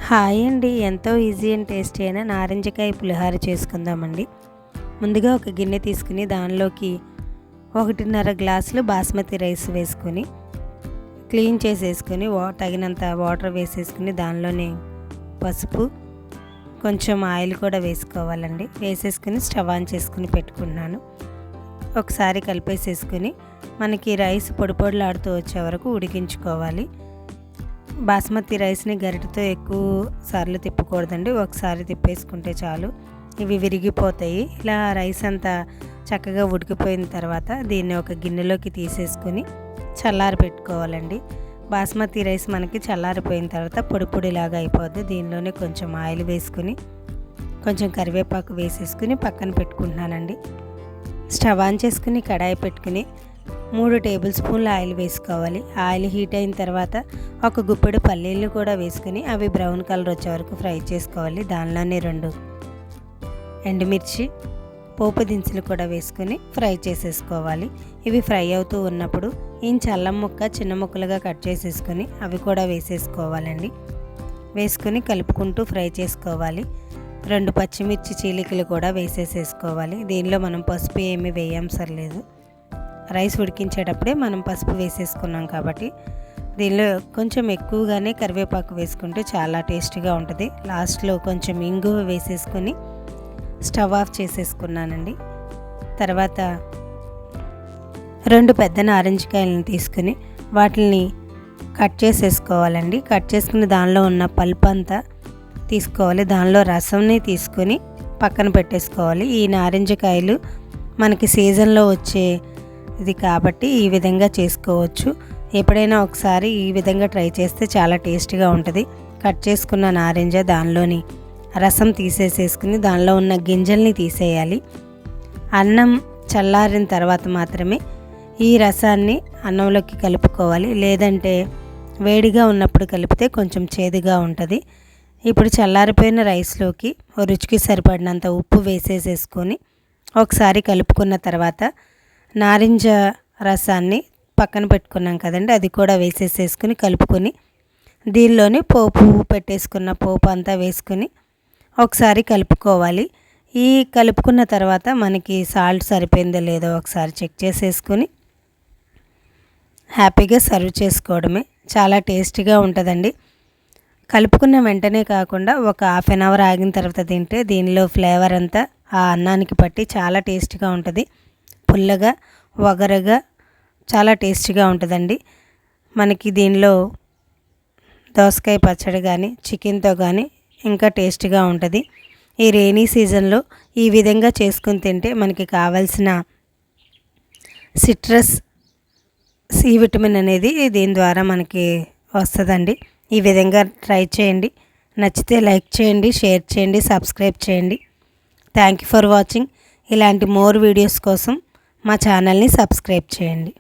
Hi అండి. ఎంతో easy and tasty అయిన నారింజకాయ పులిహోర చేసుకుందామండి. ముందుగా ఒక గిన్నె తీసుకుని దానిలోకి 1.5 గ్లాసులు బాస్మతి రైస్ వేసుకొని క్లీన్ చేసేసుకొని తగినంత వాటర్ వేసేసుకుని దానిలోనే పసుపు, కొంచెం ఆయిల్ కూడా వేసుకోవాలండి. వేసేసుకుని స్టవ్ ఆన్ చేసుకుని పెట్టుకున్నాను. ఒకసారి కలిపేసేసుకుని మనకి రైస్ పొడి పొడిలాడుతూ వచ్చే వరకు ఉడికించుకోవాలి. బాస్మతి రైస్ని గరిటెతో ఎక్కువ సార్లు తిప్పకూడదండి. ఒకసారి తిప్పేసుకుంటే చాలు, ఇవి విరిగిపోతాయి. ఇలా రైస్ అంతా చక్కగా ఉడికిపోయిన తర్వాత దీన్ని ఒక గిన్నెలోకి తీసేసుకుని చల్లారి పెట్టుకోవాలండి. బాస్మతి రైస్ మనకి చల్లారిపోయిన తర్వాత పొడి పొడిలాగా అయిపోద్ది. దీనిలోనే కొంచెం ఆయిల్ వేసుకుని కొంచెం కరివేపాకు వేసేసుకుని పక్కన పెట్టుకుంటున్నానండి. స్టవ్ ఆన్ చేసుకుని కడాయి పెట్టుకుని 3 టేబుల్ స్పూన్ల ఆయిల్ వేసుకోవాలి. ఆయిల్ హీట్ అయిన తర్వాత ఒక గుప్పెడు పల్లీలు కూడా వేసుకుని అవి బ్రౌన్ కలర్ వచ్చే వరకు ఫ్రై చేసుకోవాలి. దానిలోనే 2 ఎండుమిర్చి, పోపు దినుసులు కూడా వేసుకుని ఫ్రై చేసేసుకోవాలి. ఇవి ఫ్రై అవుతూ ఉన్నప్పుడు అల్లం ముక్క చిన్న ముక్కలుగా కట్ చేసేసుకొని అవి కూడా వేసేసుకోవాలండి. వేసుకుని కలుపుకుంటూ ఫ్రై చేసుకోవాలి. 2 పచ్చిమిర్చి చీలికలు కూడా వేసేసుకోవాలి. దీనిలో మనం పసుపు ఏమీ వేయవసరం. రైస్ ఉడికించేటప్పుడే మనం పసుపు వేసేసుకున్నాం కాబట్టి దీనిలో కొంచెం ఎక్కువగానే కరివేపాకు వేసుకుంటే చాలా టేస్టీగా ఉంటుంది. లాస్ట్లో కొంచెం ఇంగువ వేసేసుకొని స్టవ్ ఆఫ్ చేసేసుకున్నానండి. తర్వాత 2 పెద్ద నారింజకాయలను తీసుకుని వాటిని కట్ చేసేసుకోవాలండి. కట్ చేసుకుని దానిలో ఉన్న పల్ప్ అంతా తీసుకోవాలి. దానిలో రసంని తీసుకొని పక్కన పెట్టేసుకోవాలి. ఈ నారింజకాయలు మనకి సీజన్లో వచ్చే ఇది కాబట్టి ఈ విధంగా చేసుకోవచ్చు. ఎప్పుడైనా ఒకసారి ఈ విధంగా ట్రై చేస్తే చాలా టేస్టీగా ఉంటుంది. కట్ చేసుకున్న నారింజ దానిలోని రసం తీసేసేసుకుని దానిలో ఉన్న గింజల్ని తీసేయాలి. అన్నం చల్లారిన తర్వాత మాత్రమే ఈ రసాన్ని అన్నంలోకి కలుపుకోవాలి. లేదంటే వేడిగా ఉన్నప్పుడు కలిపితే కొంచెం చేదుగా ఉంటుంది. ఇప్పుడు చల్లారిపోయిన రైస్లోకి రుచికి సరిపడినంత ఉప్పు వేసేసేసుకొని ఒకసారి కలుపుకున్న తర్వాత నారింజ రసాన్ని పక్కన పెట్టుకున్నాం కదండి, అది కూడా వేసేసేసుకుని కలుపుకొని దీనిలోనే పోపు పెట్టేసుకున్న పోపు అంతా వేసుకుని ఒకసారి కలుపుకోవాలి. ఈ కలుపుకున్న తర్వాత మనకి సాల్ట్ సరిపోయిందో లేదో ఒకసారి చెక్ చేసేసుకుని హ్యాపీగా సర్వ్ చేసుకోవడమే. చాలా టేస్టీగా ఉంటుందండి. కలుపుకున్న వెంటనే కాకుండా ఒక హాఫ్ అన్ అవర్ ఆగిన తర్వాత తింటే దీనిలో ఫ్లేవర్ అంతా ఆ అన్నానికి పట్టి చాలా టేస్టీగా ఉంటుంది. పుల్లగా వగరగా చాలా టేస్టీగా ఉంటుందండి. మనకి దీనిలో దోసకాయ పచ్చడి కానీ చికెన్తో కానీ ఇంకా టేస్టీగా ఉంటుంది. ఈ రెయినీ సీజన్లో ఈ విధంగా చేసుకుని తింటే మనకి కావాల్సిన సిట్రస్ సి విటమిన్ అనేది దీని ద్వారా మనకి వస్తుందండి. ఈ విధంగా ట్రై చేయండి. నచ్చితే లైక్ చేయండి, షేర్ చేయండి, సబ్స్క్రైబ్ చేయండి. Thank you for watching. ఇలాంటి మోర్ వీడియోస్ కోసం మా ఛానల్ని సబ్స్క్రైబ్ చేయండి.